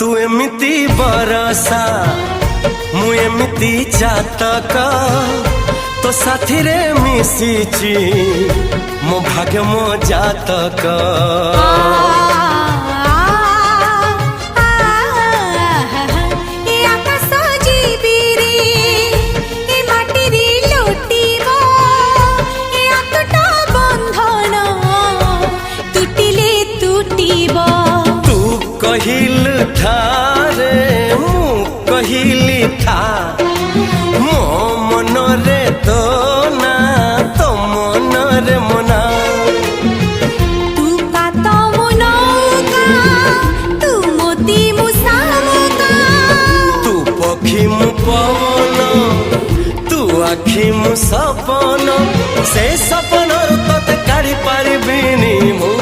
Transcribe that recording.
तू एमिति बरसा मु एमिति चातक तो साथी रे मिशिची मो भाग्य मो जातक कहिल था रे मु कहिली था मो मन रे तो ना तो मन रे मना तू का तो मुनौका तू मोती मुसामुका तू पक्षी मु पवन तू आखि मु सपन से सपन तते काढ़ी पारिबिनी मु